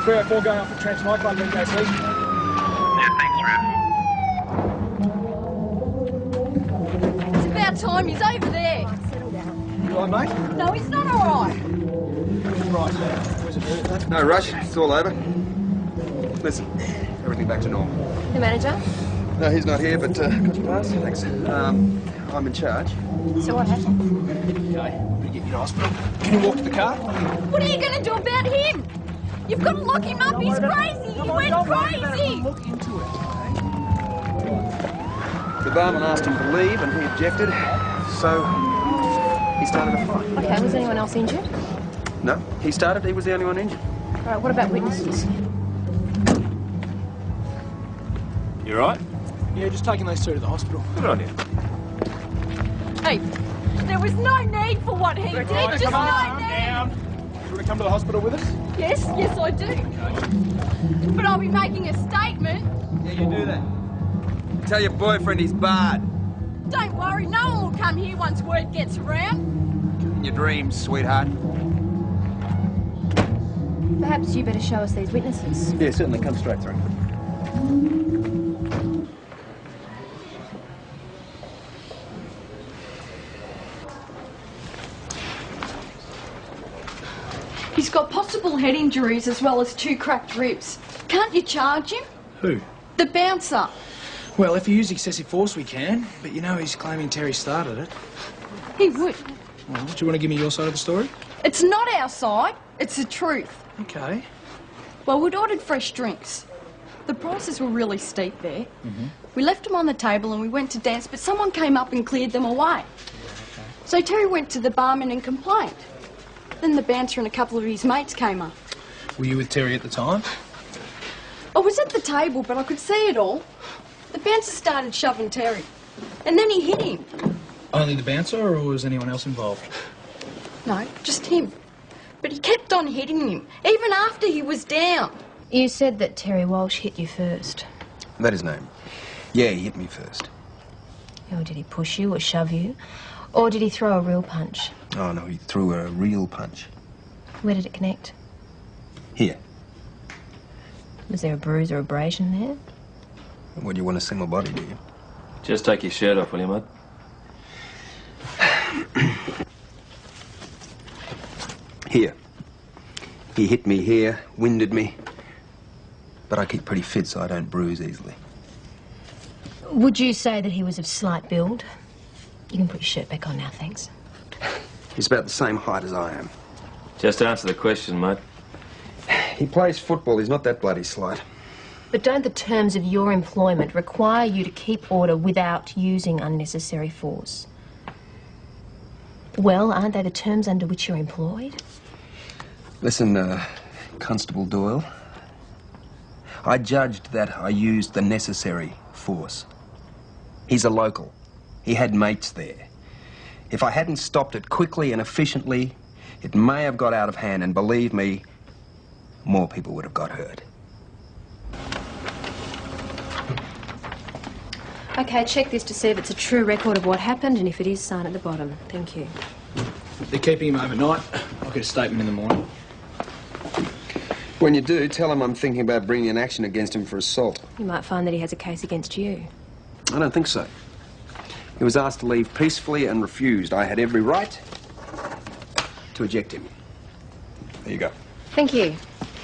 304 going off at Tramps nightclub, then go sleep. Yeah, thanks, Rev. It's about time. He's over there. You all right, mate? No, he's not all right. Right. Where's it hurt? No rush, it's all over. Listen, everything back to normal. The manager? No, he's not here, but got your pass? Thanks. I'm in charge. So what happened? Okay, I'm going to get you to hospital. Can you walk to the car? What are you going to do about him? You've got to lock him up. He's crazy. He went crazy. Look into it. The barman asked him to leave and he objected, so he started a fight. Okay, was anyone else injured? No, he started, he was the only one injured. All right, what about witnesses? You all right? Yeah, just taking those two to the hospital. Good on you. Hey, there was no need for what he did. Just no need. You want to come to the hospital with us? Yes, I do. But I'll be making a statement. Yeah, you do that. Tell your boyfriend he's barred. Don't worry, no one will come here once word gets around. In your dreams, sweetheart. Perhaps you better show us these witnesses. Yeah, certainly. Come straight through. He's got possible head injuries as well as 2 cracked ribs. Can't you charge him? Who? The bouncer. Well, if you use excessive force, we can. But you know he's claiming Terry started it. He would. Well, do you want to give me your side of the story? It's not our side. It's the truth. Okay. Well, we'd ordered fresh drinks. The prices were really steep there. We left them on the table and we went to dance, but someone came up and cleared them away. So Terry went to the barman and complained. Then the bouncer and a couple of his mates came up. Were you with Terry at the time? I was at the table, but I could see it all. The bouncer started shoving Terry, and then he hit him. Only the bouncer, or was anyone else involved? No, just him. But he kept on hitting him, even after he was down. You said that Terry Walsh hit you first. That his name. Yeah, he hit me first. Or did he push you or shove you? Or did he throw a real punch? Oh, no, he threw a real punch. Where did it connect? Here. Was there a bruise or abrasion there? What, do you want to see my body, do you? Just take your shirt off, will you, mate? Here. He hit me here, winded me. But I keep pretty fit, so I don't bruise easily. Would you say that he was of slight build? You can put your shirt back on now, thanks. He's about the same height as I am. Just answer the question, mate. He plays football. He's not that bloody slight. But don't the terms of your employment require you to keep order without using unnecessary force? Well, aren't they the terms under which you're employed? Listen, Constable Doyle. I judged that I used the necessary force. He's a local. He had mates there. If I hadn't stopped it quickly and efficiently, it may have got out of hand, and believe me, more people would have got hurt. Okay, check this to see if it's a true record of what happened, and if it is, sign at the bottom. Thank you. They're keeping him overnight. I'll get a statement in the morning. When you do, tell him I'm thinking about bringing an action against him for assault. You might find that he has a case against you. I don't think so. He was asked to leave peacefully and refused. I had every right to eject him. There you go. Thank you.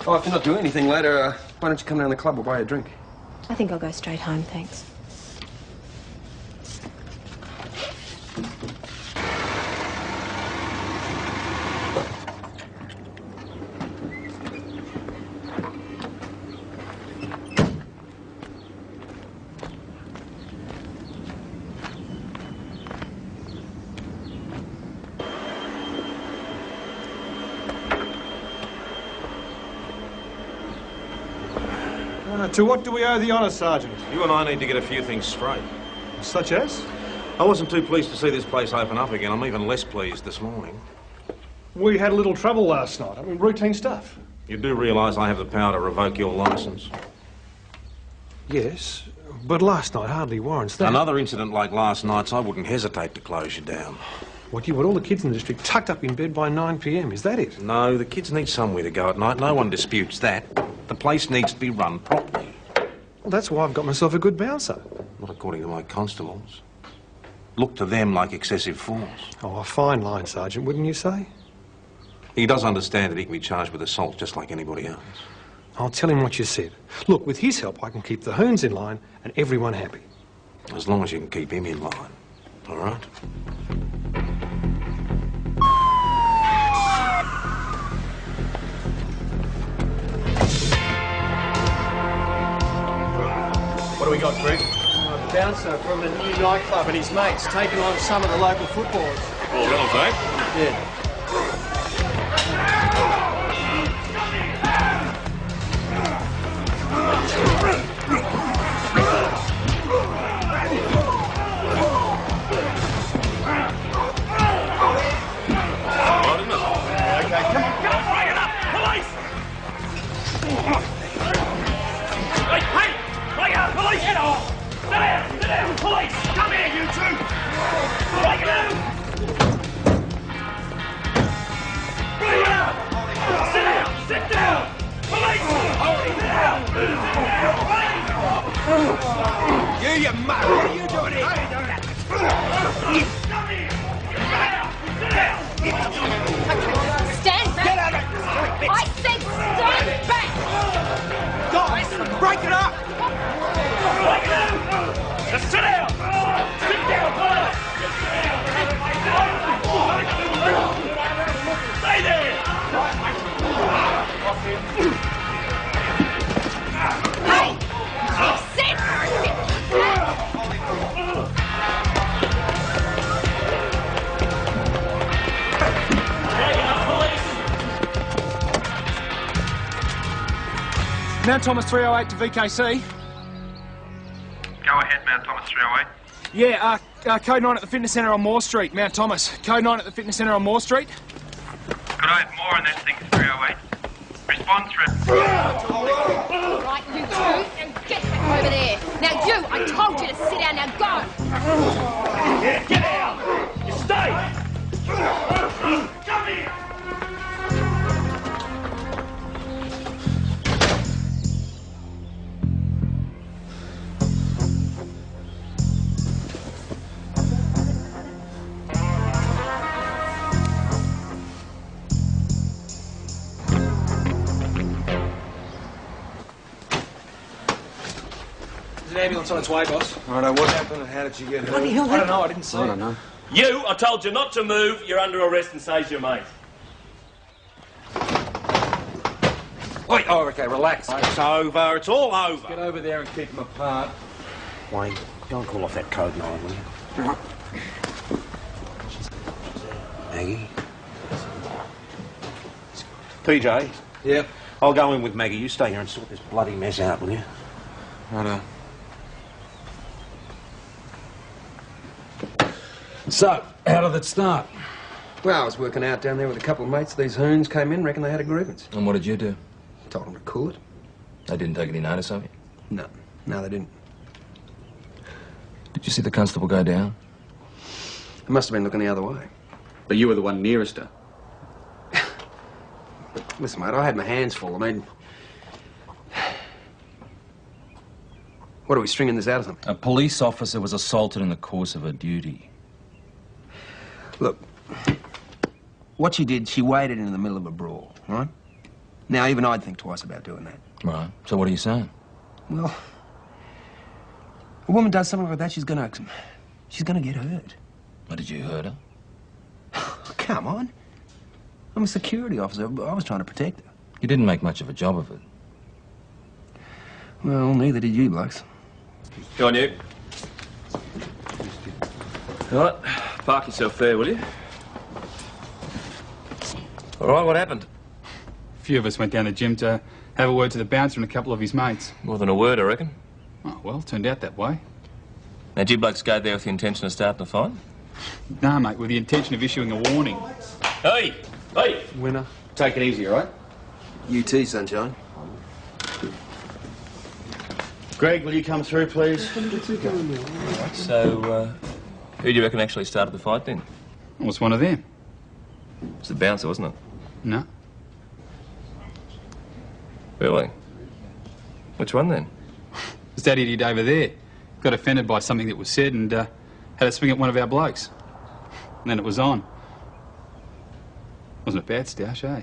Oh, if you're not doing anything later, why don't you come down to the club or buy a drink? I think I'll go straight home, thanks. To what do we owe the honour, Sergeant? You and I need to get a few things straight. Such as? I wasn't too pleased to see this place open up again. I'm even less pleased this morning. We had a little trouble last night. I mean, routine stuff. You do realise I have the power to revoke your licence? Yes, but last night hardly warrants that. Another incident like last night's, I wouldn't hesitate to close you down. What, you want all the kids in the district tucked up in bed by 9 p.m, is that it? No, the kids need somewhere to go at night. No one disputes that. The place needs to be run properly. Well, that's why I've got myself a good bouncer. Not according to my constables. Look to them like excessive force. Oh, a fine line, Sergeant, wouldn't you say? He does understand that he can be charged with assault just like anybody else. I'll tell him what you said. Look, with his help, I can keep the hoons in line and everyone happy. As long as you can keep him in line. All right? What do we got, Greg? A bouncer from a new nightclub and his mates taking on some of the local footballers. All right, mate. Yeah. You mug! What are you doing here? Stand back! Get out of it! I said stand back! Guys, break it up! Just sit down! Sit down, fellas! Stay there! Hey! Sit! Mount Thomas 308 to VKC. Go ahead, Mount Thomas 308. Yeah, code 9 at the fitness centre on Moore Street, Mount Thomas. Code 9 at the fitness centre on Moore Street. Could I have more on that thing 308? Response through. Right, you two, and get back over there. Now you, I told you to sit down, now go! Yeah, get out! You stay! Come here! There's an ambulance on its way, boss. Righto, what happened and how did you get hurt? I don't know, I didn't see. I don't know. You, I told you not to move. You're under arrest and says your mate. Wait, oh, okay, relax. It's over, it's all over. Get over there and keep them apart. Wayne, don't call off that code 9, will you? Maggie? PJ? Yep. I'll go in with Maggie. You stay here and sort this bloody mess out, will you? Righto. So, how did it start? Well, I was working out down there with a couple of mates. These hoons came in, reckon they had a grievance. And what did you do? Told them to cool it. They didn't take any notice of you? No, they didn't. Did you see the constable go down? They must have been looking the other way. But you were the one nearest her. Listen, mate, I had my hands full. I mean... What, are we stringing this out or something? A police officer was assaulted in the course of her duty. Look, what she did, she waded in the middle of a brawl, right? Now, even I'd think twice about doing that. Right. So what are you saying? Well, a woman does something like that, she's gonna get hurt. Or did you hurt her? Come on. I'm a security officer. I was trying to protect her. You didn't make much of a job of it. Well, neither did you blokes. Go on, you. All right, park yourself there, will you? All right, what happened? A few of us went down the gym to have a word to the bouncer and a couple of his mates. More than a word, I reckon. Oh, well, turned out that way. Now, did you blokes go there with the intention of starting a fight? Nah, mate, with the intention of issuing a warning. Hey! Hey! Winner. Take it easy, all right? You too, sunshine. Greg, will you come through, please? So, who do you reckon actually started the fight then? It was one of them. It was the bouncer, wasn't it? No. Really? Which one then? It's that idiot over there. Got offended by something that was said and had a swing at one of our blokes. And then it was on. Wasn't a bad stoush, eh?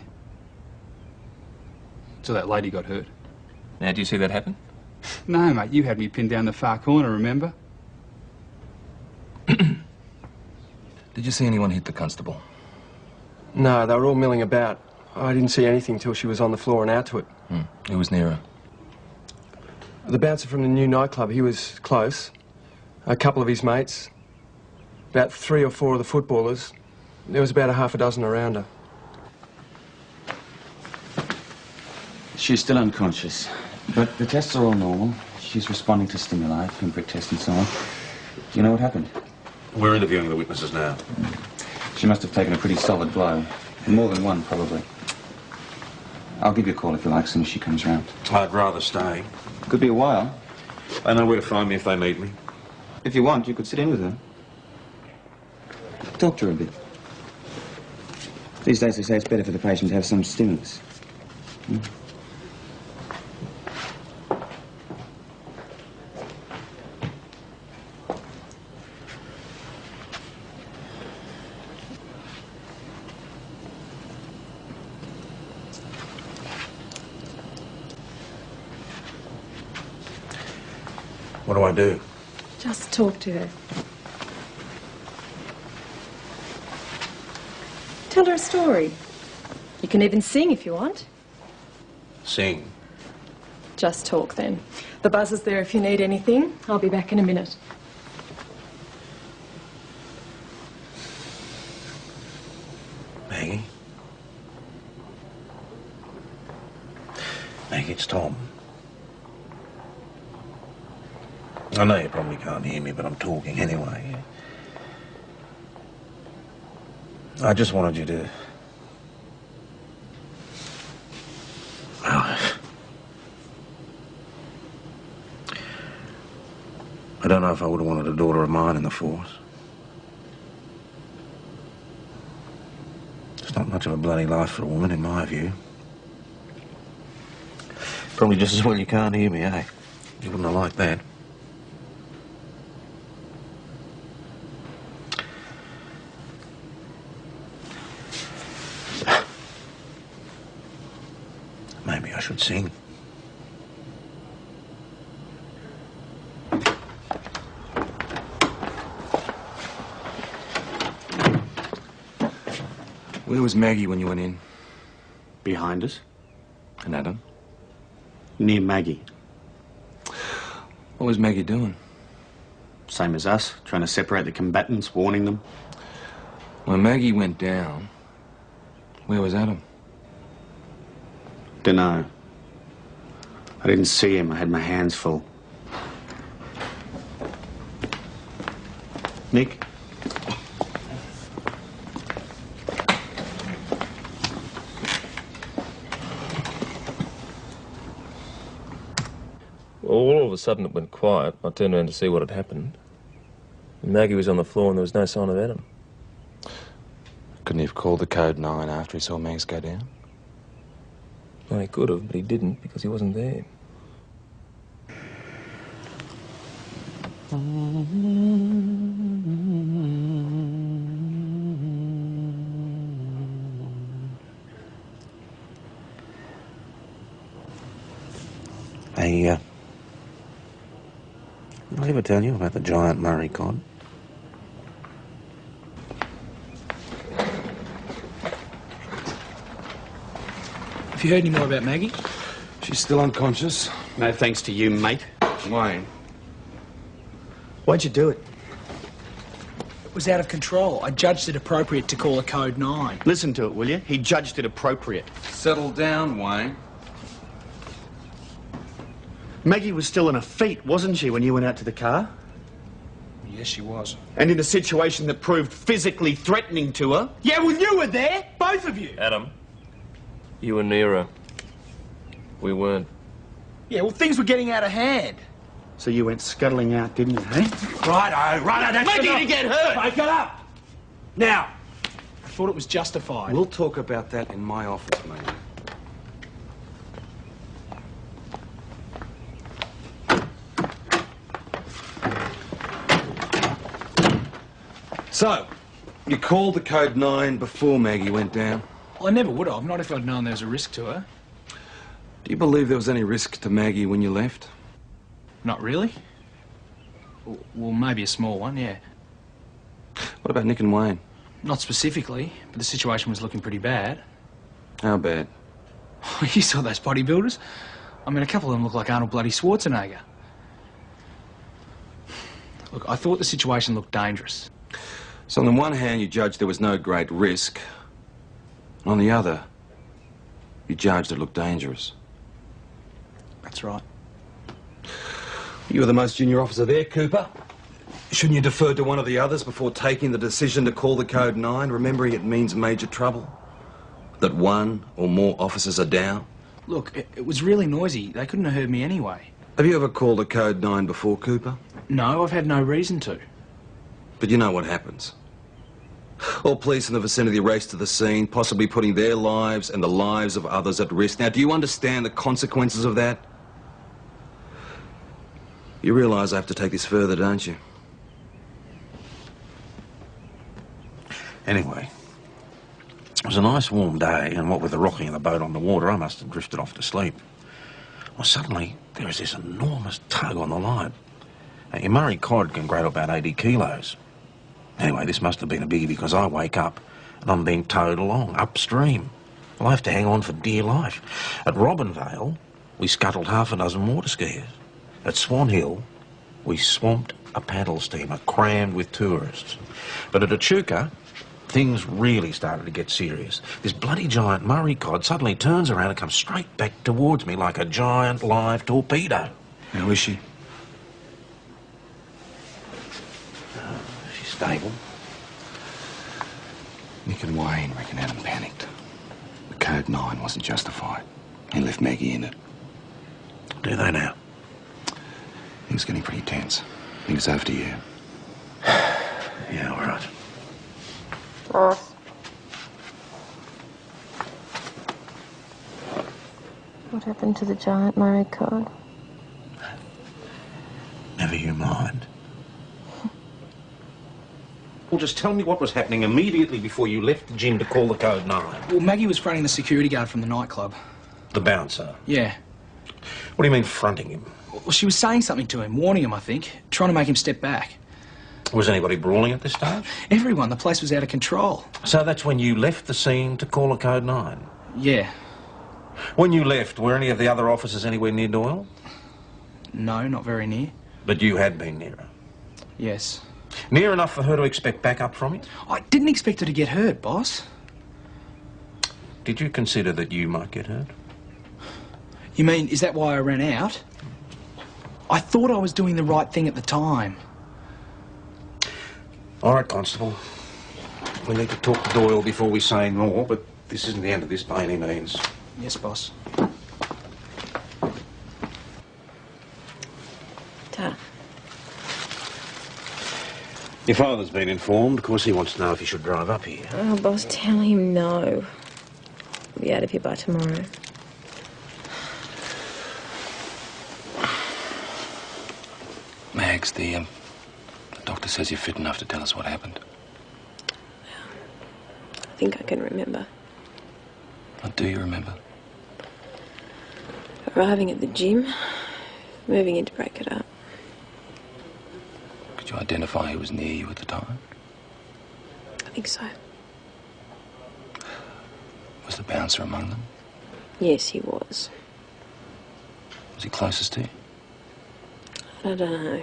Till that lady got hurt. Now, do you see that happen? No, mate, you had me pinned down the far corner, remember? Did you see anyone hit the constable? No, they were all milling about. I didn't see anything till she was on the floor and out to it. Who was near her? The bouncer from the new nightclub, he was close. A couple of his mates. About 3 or 4 of the footballers. There was about a half a dozen around her. She's still unconscious, but the tests are all normal. She's responding to stimuli, pinprick test and so on. Do you know what happened? We're interviewing the witnesses now. She must have taken a pretty solid blow. More than one, probably. I'll give you a call if you like, as soon as she comes round. I'd rather stay. Could be a while. They know where to find me if they need me. If you want, you could sit in with her. Talk to her a bit. These days they say it's better for the patient to have some stimulus. What do I do? Just talk to her. Tell her a story. You can even sing if you want. Sing. Just talk then. The buzzer's there if you need anything. I'll be back in a minute. Maggie? Maggie, it's Tom. I know you probably can't hear me, but I'm talking anyway. I just wanted you to... Well, I don't know if I would have wanted a daughter of mine in the force. It's not much of a bloody life for a woman, in my view. Probably just as well you can't hear me, eh? You wouldn't have liked that. Maybe I should sing. Where was Maggie when you went in? Behind us. And Adam? Near Maggie. What was Maggie doing? Same as us, trying to separate the combatants, warning them. When Maggie went down, where was Adam? Dunno. I didn't see him. I had my hands full. Nick? Well, all of a sudden it went quiet. I turned around to see what had happened. And Maggie was on the floor and there was no sign of Adam. Couldn't he have called the code 9 after he saw Mags go down? Well, he could have, but he didn't because he wasn't there. Hey, did I ever tell you about the giant Murray cod? Have you heard any more about Maggie? She's still unconscious. No thanks to you, mate. Wayne. Why'd you do it? It was out of control. I judged it appropriate to call a code 9. Listen to it, will you? He judged it appropriate. Settle down, Wayne. Maggie was still on her feet, wasn't she, when you went out to the car? Yes, she was. And in a situation that proved physically threatening to her? Yeah, well, you were there. Both of you. Adam, you were near her. We weren't. Yeah, well, things were getting out of hand. So you went scuttling out, didn't you, eh? Righto, that's Maggie enough. to get hurt! Wake it up! Now, I thought it was justified. We'll talk about that in my office, mate. So, you called the code 9 before Maggie went down? Well, I never would have, not if I'd known there was a risk to her. Do you believe there was any risk to Maggie when you left? Not really. Well, maybe a small one, yeah. What about Nick and Wayne? Not specifically, but the situation was looking pretty bad. How bad? You saw those bodybuilders? I mean, a couple of them look like Arnold bloody Schwarzenegger. Look, I thought the situation looked dangerous. So on the one hand, you judged there was no great risk. On the other, you judged it looked dangerous. That's right. You were the most junior officer there, Cooper. Shouldn't you defer to one of the others before taking the decision to call the code 9, remembering it means major trouble? That one or more officers are down? Look, it was really noisy. They couldn't have heard me anyway. Have you ever called a code 9 before, Cooper? No, I've had no reason to. But you know what happens. All police in the vicinity race to the scene, possibly putting their lives and the lives of others at risk. Now, do you understand the consequences of that? You realise I have to take this further, don't you? Anyway, it was a nice warm day, and what with the rocking of the boat on the water, I must have drifted off to sleep. Well, suddenly, there was this enormous tug on the line. A Murray cod can grow to about 80 kilos. Anyway, this must have been a biggie because I wake up and I'm being towed along, upstream. Well, I have to hang on for dear life. At Robinvale, we scuttled half a dozen water skiers. At Swan Hill, we swamped a paddle steamer crammed with tourists. But at Echuca, things really started to get serious. This bloody giant Murray cod suddenly turns around and comes straight back towards me like a giant live torpedo. How is she? She's stable. Nick and Wayne reckon Adam panicked. The code 9 wasn't justified. He left Maggie in it. Do they now? It was getting pretty tense. I think it's over to you. Yeah, all right. Boss. What happened to the giant Murray cod? Never you mind. Well, just tell me what was happening immediately before you left the gym to call the code 9. Well, Maggie was fronting the security guard from the nightclub. The bouncer? Yeah. What do you mean, fronting him? Well, she was saying something to him, warning him, I think, trying to make him step back. Was anybody brawling at this stage? Everyone. The place was out of control. So that's when you left the scene to call a code 9? Yeah. When you left, were any of the other officers anywhere near Doyle? No, not very near. But you had been near her? Yes. Near enough for her to expect backup from you? I didn't expect her to get hurt, boss. Did you consider that you might get hurt? You mean, is that why I ran out? I thought I was doing the right thing at the time. All right, Constable. We need to talk to Doyle before we say more, but this isn't the end of this by any means. Yes, boss. Ta. Your father's been informed. Of course, he wants to know if he should drive up here. Oh, boss, tell him no. We'll be out of here by tomorrow. Mags, the doctor says you're fit enough to tell us what happened. I think I can remember. What do you remember? Arriving at the gym, moving in to break it up. Could you identify who was near you at the time? I think so. Was the bouncer among them? Yes, he was. Was he closest to you? I don't know.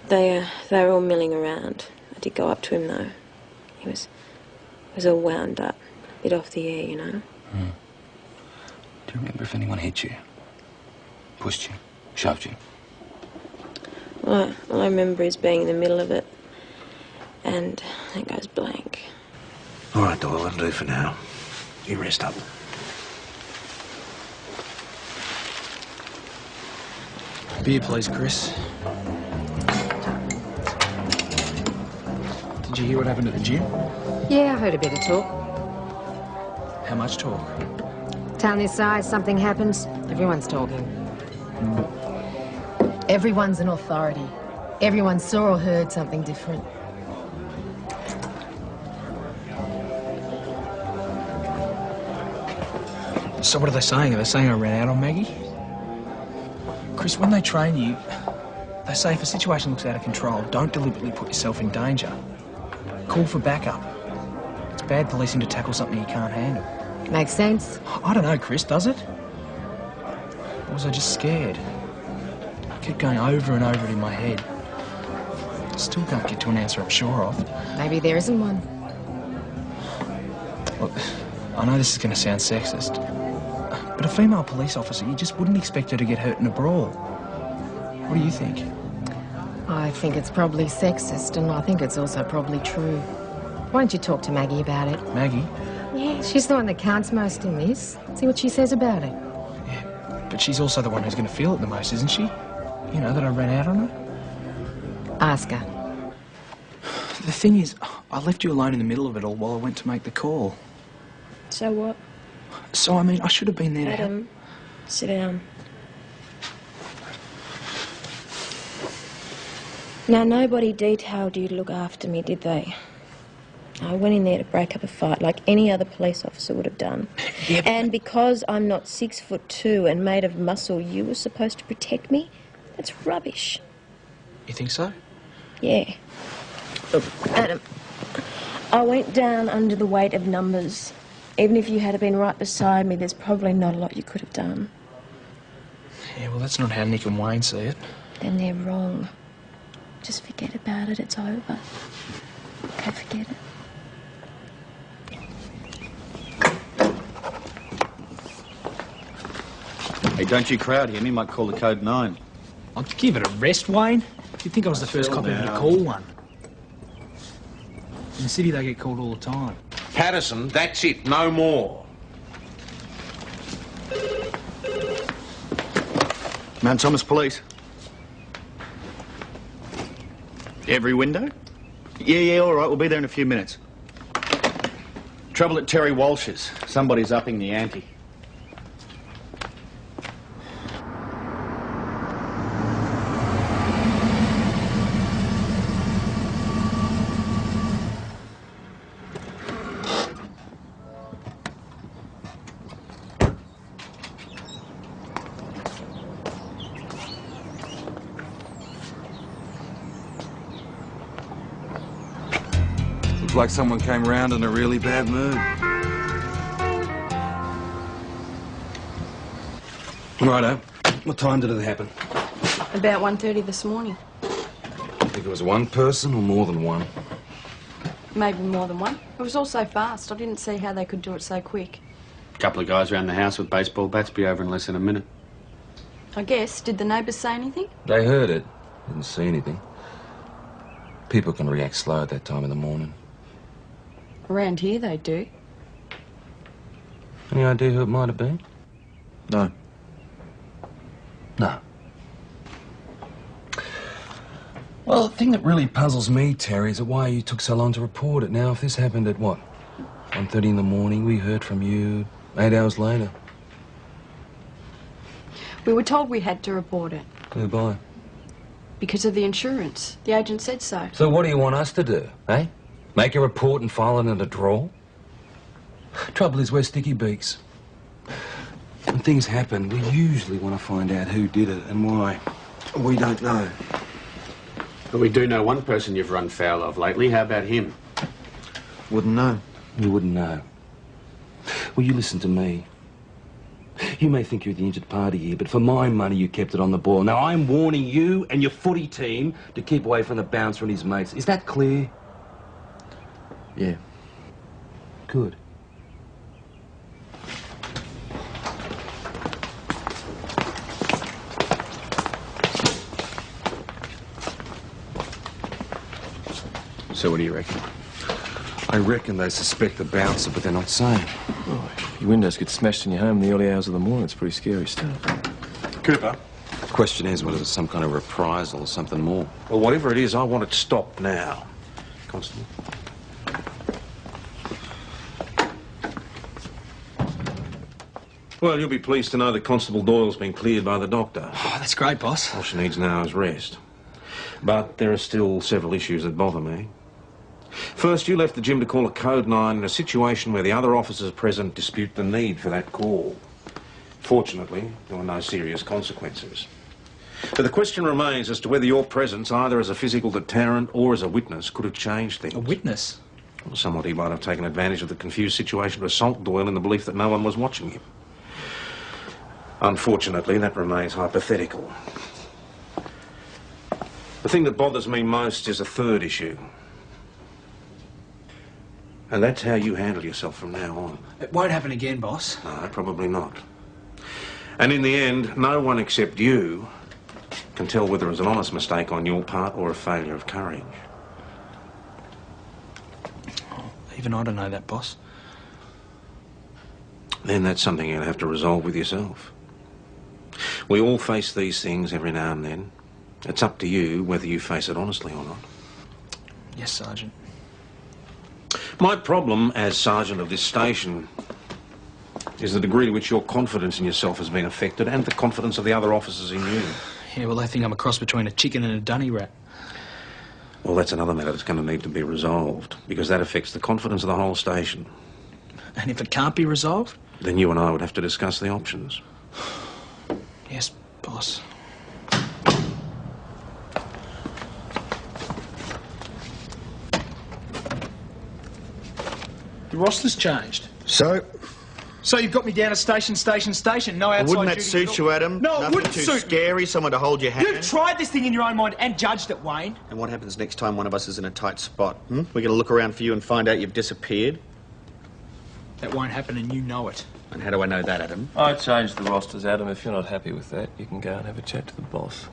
They were all milling around. I did go up to him, though. He was all wound up, a bit off the air, you know. Do you remember if anyone hit you? Pushed you? Shoved you? All I remember is being in the middle of it, and it goes blank. All right, Doyle, that'll do for now. You rest up. Beer, please, Chris. Did you hear what happened at the gym? Yeah, I heard a bit of talk. How much talk? Town this size, something happens, everyone's talking. Everyone's an authority. Everyone saw or heard something different. So what are they saying? Are they saying I ran out on Maggie? Chris, when they train you, they say if a situation looks out of control, don't deliberately put yourself in danger. Call for backup. It's bad policing to tackle something you can't handle. Makes sense. I don't know, Chris, does it? Or was I just scared? I kept going over and over it in my head. Still can't get to an answer I'm sure of. Maybe there isn't one. Look, I know this is going to sound sexist, but a female police officer, you just wouldn't expect her to get hurt in a brawl. What do you think? I think it's probably sexist, and I think it's also probably true. Why don't you talk to Maggie about it? Maggie? Yeah, she's the one that counts most in this. See what she says about it. Yeah, but she's also the one who's going to feel it the most, isn't she? You know, that I ran out on her? Ask her. The thing is, I left you alone in the middle of it all while I went to make the call. So what? So, I mean, I should have been there to help. Adam, sit down. Now, nobody detailed you to look after me, did they? I went in there to break up a fight like any other police officer would have done. Yeah, and because I'm not 6'2" and made of muscle, you were supposed to protect me? That's rubbish. You think so? Yeah. Look, Adam, I went down under the weight of numbers. Even if you had been right beside me, there's probably not a lot you could have done. Yeah, well, that's not how Nick and Wayne see it. Then they're wrong. Just forget about it, it's over. Okay, forget it. Hey, don't you crowd him. He might call the code 9. I'll give it a rest, Wayne. You'd think I was the first cop ever to call one. In the city, they get called all the time. Patterson, that's it. No more. Mount Thomas Police. Every window? Yeah, all right. We'll be there in a few minutes. Trouble at Terry Walsh's. Somebody's upping the ante. Looks like someone came round in a really bad mood. Righto. What time did it happen? About 1:30 this morning. Think it was one person or more than one? Maybe more than one. It was all so fast, I didn't see how they could do it so quick. A couple of guys around the house with baseball bats. Be over in less than a minute. I guess. Did the neighbours say anything? They heard it. Didn't see anything. People can react slow at that time of the morning. Around here they do. Any idea who it might have been? No. No. Well, the thing that really puzzles me, Terry, is why you took so long to report it. Now, if this happened at, what, 1:30 in the morning, we heard from you 8 hours later. We were told we had to report it. Who by? Because of the insurance. The agent said so. So what do you want us to do, eh? Make a report and file it in a drawer? Trouble is, we're sticky beaks. When things happen, we usually want to find out who did it and why. We don't know. But we do know one person you've run foul of lately. How about him? Wouldn't know. You wouldn't know. Well, you listen to me. You may think you're the injured party here, but for my money, you kept it on the ball. Now, I'm warning you and your footy team to keep away from the bouncer and his mates. Is that clear? Yeah. Good. So what do you reckon? I reckon they suspect the bouncer, but they're not saying. Oh, your windows get smashed in your home in the early hours of the morning. It's pretty scary stuff. Cooper, the question is whether it's some kind of reprisal or something more. Well, whatever it is, I want it stopped now. Constable? Well, you'll be pleased to know that Constable Doyle's been cleared by the doctor. Oh, that's great, boss. All she needs now is rest. But there are still several issues that bother me. First, you left the gym to call a code 9 in a situation where the other officers present dispute the need for that call. Fortunately, there were no serious consequences. But the question remains as to whether your presence, either as a physical deterrent or as a witness, could have changed things. A witness? Well, somebody might have taken advantage of the confused situation to assault Doyle in the belief that no one was watching him. Unfortunately, that remains hypothetical. The thing that bothers me most is a third issue. And that's how you handle yourself from now on. It won't happen again, boss. No, probably not. And in the end, no one except you can tell whether it was an honest mistake on your part or a failure of courage. Even I don't know that, boss. Then that's something you'll have to resolve with yourself. We all face these things every now and then. It's up to you whether you face it honestly or not. Yes, Sergeant. My problem as Sergeant of this station is the degree to which your confidence in yourself has been affected and the confidence of the other officers in you. Yeah, well, they think I'm a cross between a chicken and a dunny rat. Well, that's another matter that's going to need to be resolved, because that affects the confidence of the whole station. And if it can't be resolved? Then you and I would have to discuss the options. Yes, boss. The roster's changed. So you've got me down to station. No outside Wouldn't that duty suit you, Adam? No, it Nothing wouldn't too suit scary, someone to hold your hand. You've tried this thing in your own mind and judged it, Wayne. And what happens next time one of us is in a tight spot? We're going to look around for you and find out you've disappeared? That won't happen and you know it. And how do I know that, Adam? I changed the rosters, Adam. If you're not happy with that, you can go and have a chat to the boss.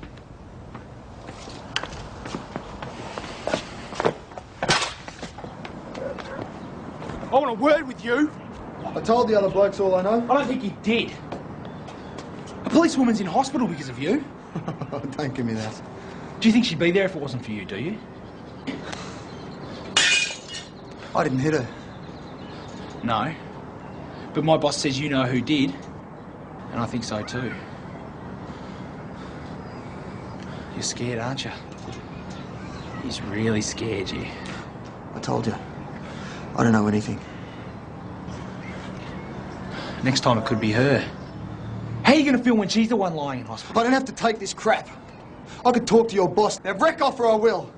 I want a word with you. I told the other blokes all I know. I don't think you did. A policewoman's in hospital because of you. Don't give me that. Do you think she'd be there if it wasn't for you, do you? I didn't hit her. No. But my boss says you know who did. And I think so too. You're scared, aren't you? He's really scared you. I told you. I don't know anything. Next time it could be her. How are you going to feel when she's the one lying in hospital? I don't have to take this crap. I could talk to your boss. Now wreck off or I will.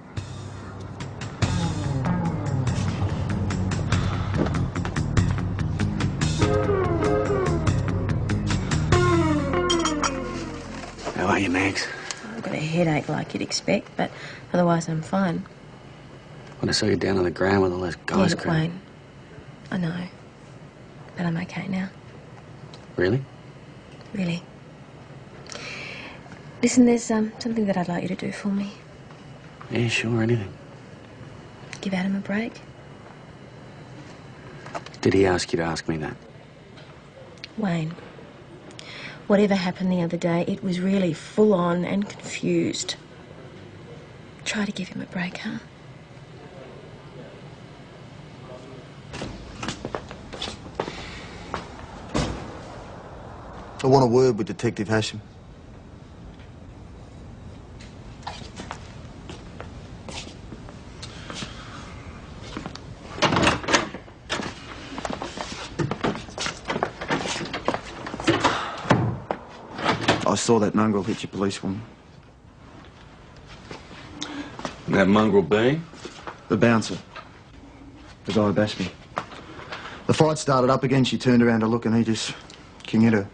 How are you, Max? I've got a headache like you'd expect, but otherwise I'm fine. When I saw you down on the ground with all those guys Look, Wayne, I know, but I'm okay now. Really? Really. Listen, there's something that I'd like you to do for me. Yeah, sure, anything. Give Adam a break. Did he ask you to ask me that? Wayne, whatever happened the other day, it was really full on and confused. Try to give him a break, huh? I want a word with Detective Hasham. I saw that mongrel hit your policewoman. And that mongrel being? The bouncer. The guy who bashed me. The fight started up again, she turned around to look and he just king hit her.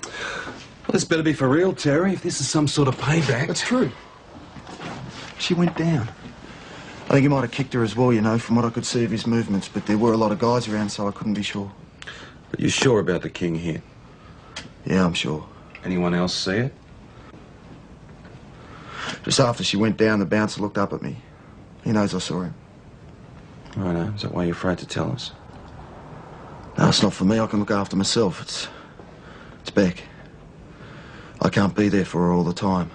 Well, this better be for real, Terry, if this is some sort of payback. That's true. She went down. I think he might have kicked her as well, you know, from what I could see of his movements, but there were a lot of guys around, so I couldn't be sure. But you're sure about the king hit? Yeah, I'm sure. Anyone else see it? Just after she went down, the bouncer looked up at me. He knows I saw him. Righto. Is that why you're afraid to tell us? No, it's not for me. I can look after myself. It's Beck. I can't be there for her all the time.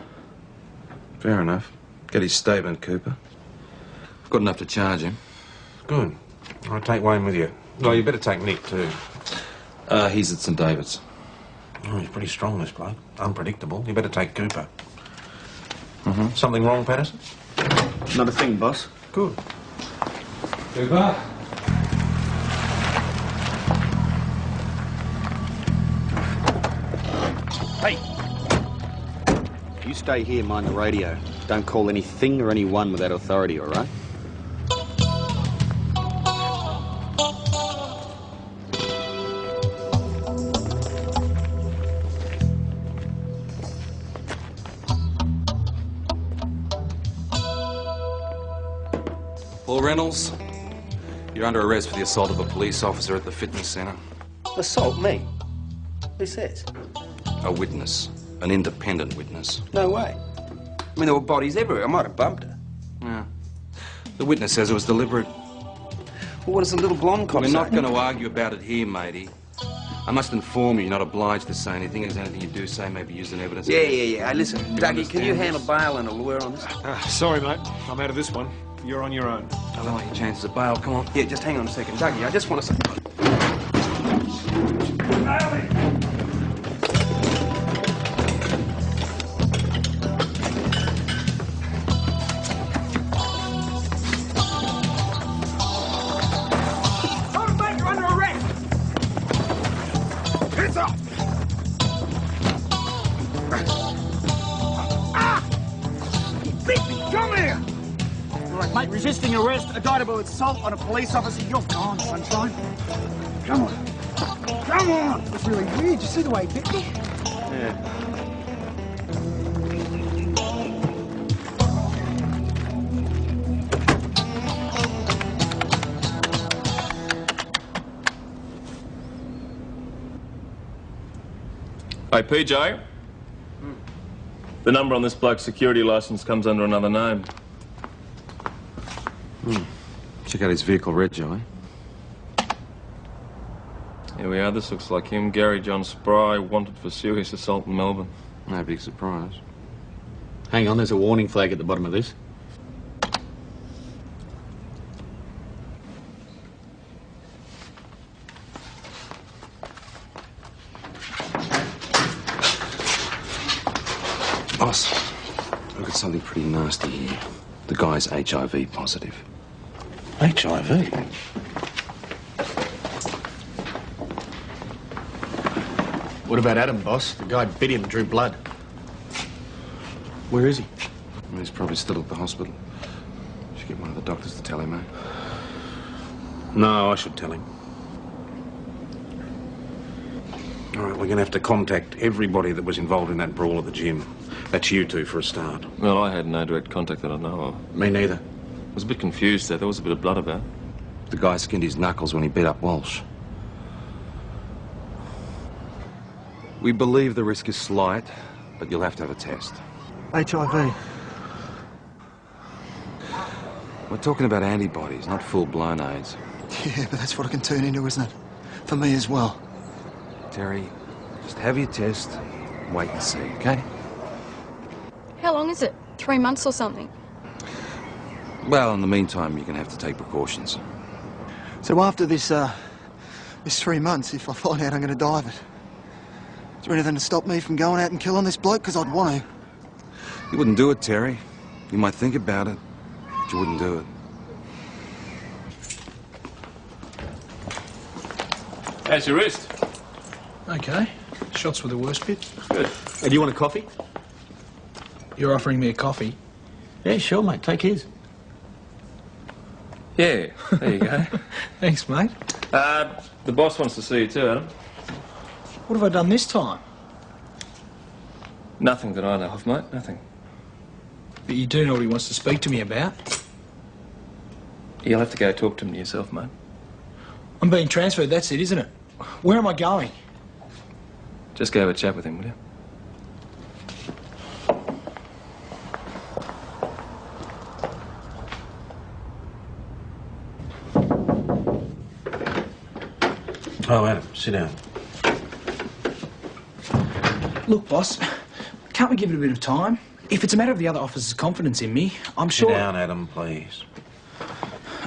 Fair enough. Get his statement, Cooper. I've got enough to charge him. Good. I'll take Wayne with you. Well, you better take Nick too. He's at St David's. Oh, he's pretty strong, this bloke. Unpredictable. You better take Cooper. Mm-hmm. Something wrong, Patterson? Not a thing, boss. Good. Cooper? you stay here, mind the radio. Don't call anything or anyone without authority, all right? Paul Reynolds, you're under arrest for the assault of a police officer at the fitness centre. Assault me? Who says? A witness. An independent witness. No way. I mean, there were bodies everywhere. I might have bumped her. Yeah. The witness says it was deliberate. Well, what does the little blonde cop We're say? not going to argue about it here, matey. I must inform you, you're not obliged to say anything, as anything you do say may be used in evidence. Yeah. Hey, listen, Dougie, can you handle bail and a lawyer on this? Sorry, mate. I'm out of this one. You're on your own. I don't like your chances of bail. Come on. Yeah, just hang on a second. Dougie, I just want to say... Mate, resisting arrest, indictable assault on a police officer. You're gone, sunshine. Come on. Come on! It's really weird. You see the way he bit me? Yeah. Hey, PJ. The number on this bloke's security licence comes under another name. Check out his vehicle reg, Joey. Here we are. This looks like him. Gary John Spry, wanted for serious assault in Melbourne. No big surprise. Hang on, there's a warning flag at the bottom of this. Boss, look at something pretty nasty here. The guy's HIV positive. HIV? What about Adam, boss? The guy bit him and drew blood. Where is he? Well, he's probably still at the hospital. Should get one of the doctors to tell him, eh? No, I should tell him. All right, we're going to have to contact everybody that was involved in that brawl at the gym. That's you two for a start. Well, I had no direct contact that I know of. Me neither. I was a bit confused there. There was a bit of blood about. The guy skinned his knuckles when he beat up Walsh. We believe the risk is slight, but you'll have to have a test. HIV. We're talking about antibodies, not full-blown AIDS. Yeah, but that's what it can turn into, isn't it? For me as well. Terry, just have your test, wait and see, okay? How long is it? 3 months or something? Well, in the meantime, you're going to have to take precautions. So after this 3 months, if I find out I'm going to die of it, is there anything to stop me from going out and killing this bloke? Because I'd want to. You wouldn't do it, Terry. You might think about it, but you wouldn't do it. How's your wrist? Okay. Shots were the worst bit. Good. Hey, do you want a coffee? You're offering me a coffee? Yeah, sure, mate. Take his. Yeah, there you go. Thanks, mate. The boss wants to see you too, Adam. What have I done this time? Nothing that I know of, mate. Nothing. But you do know what he wants to speak to me about. You'll have to go talk to him yourself, mate. I'm being transferred, that's it, isn't it? Where am I going? Just go have a chat with him, will you? Oh, Adam, sit down. Look, boss, can't we give it a bit of time? If it's a matter of the other officers' confidence in me, I'm sure... Sit down, Adam, please.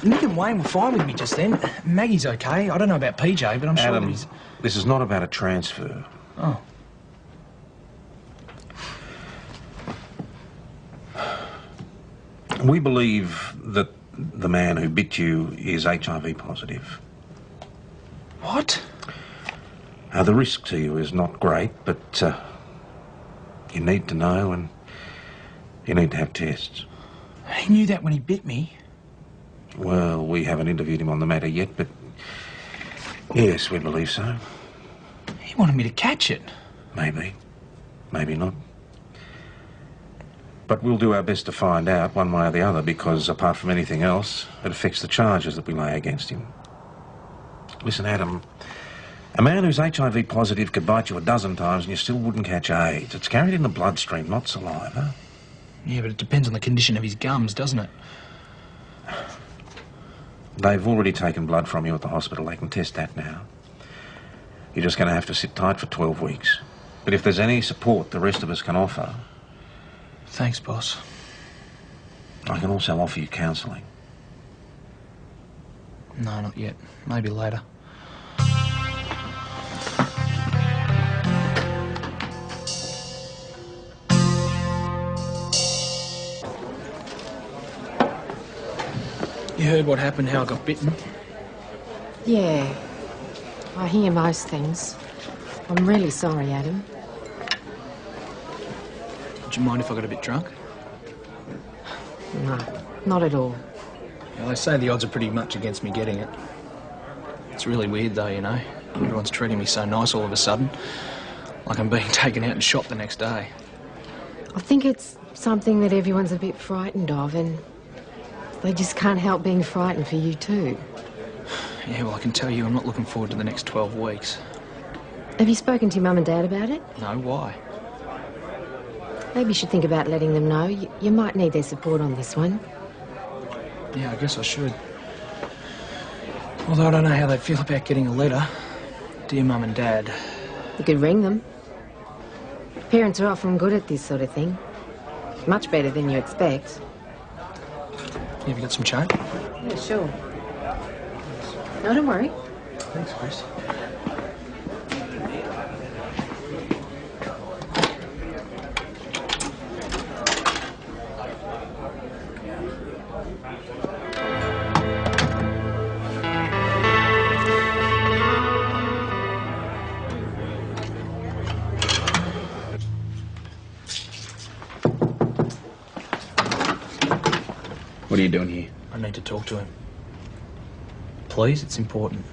Nick and Wayne were fine with me just then. Maggie's okay. I don't know about PJ, but I'm sure that he's... This is not about a transfer. Oh. We believe that the man who bit you is HIV positive. What? The risk to you is not great, but you need to know, and You need to have tests. He knew that when he bit me. Well, we haven't interviewed him on the matter yet, but yes, we believe so. He wanted me to catch it. Maybe. Maybe not. But we'll do our best to find out one way or the other because, apart from anything else, it affects the charges that we lay against him. Listen, Adam, a man who's HIV positive could bite you a dozen times and you still wouldn't catch AIDS. It's carried in the bloodstream, not saliva. Yeah, but it depends on the condition of his gums, doesn't it? They've already taken blood from you at the hospital. They can test that now. You're just going to have to sit tight for 12 weeks. But if there's any support the rest of us can offer... Thanks, boss. I can also offer you counselling. No, not yet. Maybe later. You heard what happened, how I got bitten? Yeah. I hear most things. I'm really sorry, Adam. Would you mind if I got a bit drunk? No, not at all. Well, they say the odds are pretty much against me getting it. It's really weird, though, you know. Everyone's treating me so nice all of a sudden. Like I'm being taken out and shot the next day. I think it's something that everyone's a bit frightened of, and they just can't help being frightened for you too. Yeah, well, I can tell you I'm not looking forward to the next 12 weeks. Have you spoken to your mum and dad about it? No, why? Maybe you should think about letting them know. You might need their support on this one. Yeah, I guess I should. Although I don't know how they'd feel about getting a letter. Dear Mum and Dad. You could ring them. Parents are often good at this sort of thing. Much better than you expect. Have you got some change? Yeah, sure. No, don't worry. Thanks, Chris. What are you doing here? I need to talk to him. Please, it's important.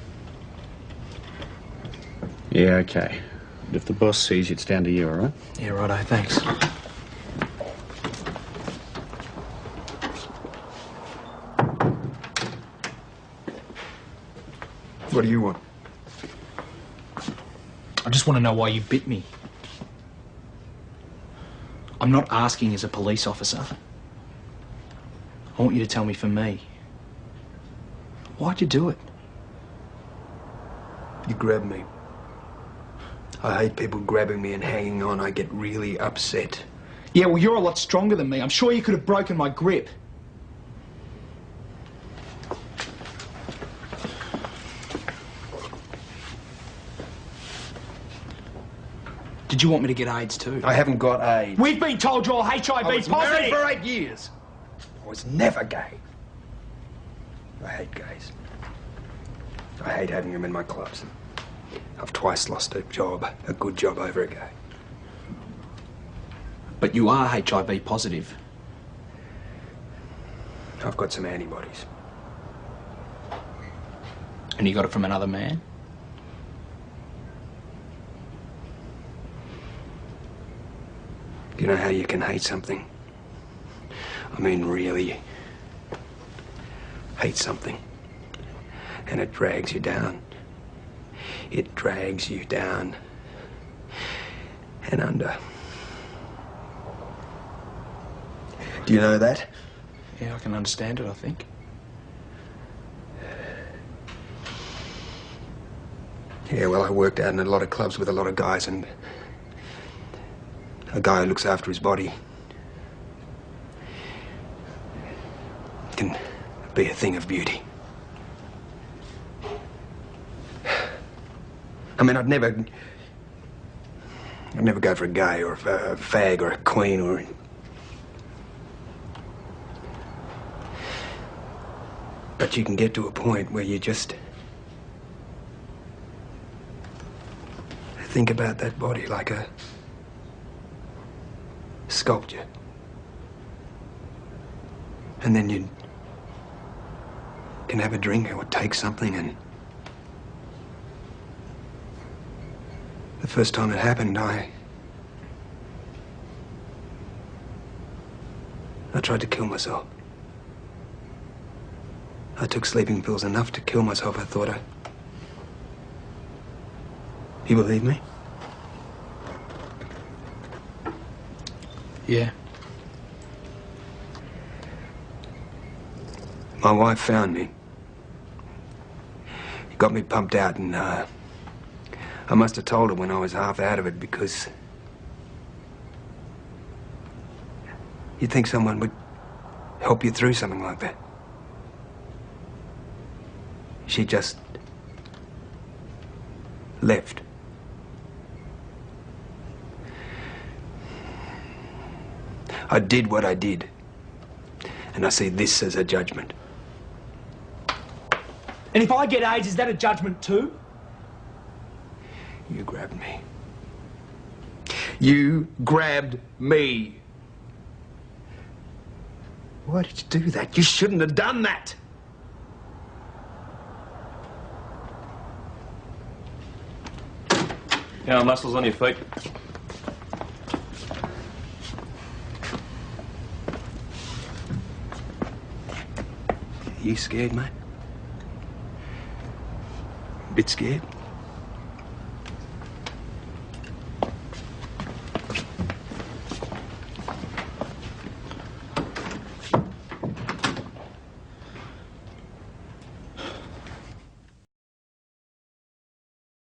Yeah, okay. But if the boss sees you, it's down to you, all right? Yeah, righto, thanks. What do you want? I just want to know why you bit me. I'm not asking as a police officer. I want you to tell me for me. Why'd you do it? You grabbed me. I hate people grabbing me and hanging on. I get really upset. Yeah, well, you're a lot stronger than me. I'm sure you could have broken my grip. Did you want me to get AIDS too? I haven't got AIDS. We've been told you're HIV I was married positive! for 8 years. I was never gay. I hate gays. I hate having them in my clubs. I've twice lost a job, a good job, over a gay. But you are HIV positive. I've got some antibodies. And you got it from another man? Do you know how you can hate something? I mean, really hate something. And it drags you down. It drags you down and under. Do you know that? Yeah, I can understand it, I think. Yeah, well, I worked out in a lot of clubs with a lot of guys, and a guy who looks after his body can be a thing of beauty. I mean, I'd never go for a gay or a fag or a queen or... But you can get to a point where you just think about that body like a sculpture. And then you can have a drink or take something, and the first time it happened, I tried to kill myself. I took sleeping pills enough to kill myself, I thought. You believe me? Yeah. My wife found me. Got me pumped out, and I must have told her when I was half out of it, because you'd think someone would help you through something like that. She just left. I did what I did, and I see this as a judgment. And if I get AIDS, is that a judgment too? You grabbed me. You grabbed me. Why did you do that? You shouldn't have done that. Now, muscles on your feet. You scared, mate? A bit scared?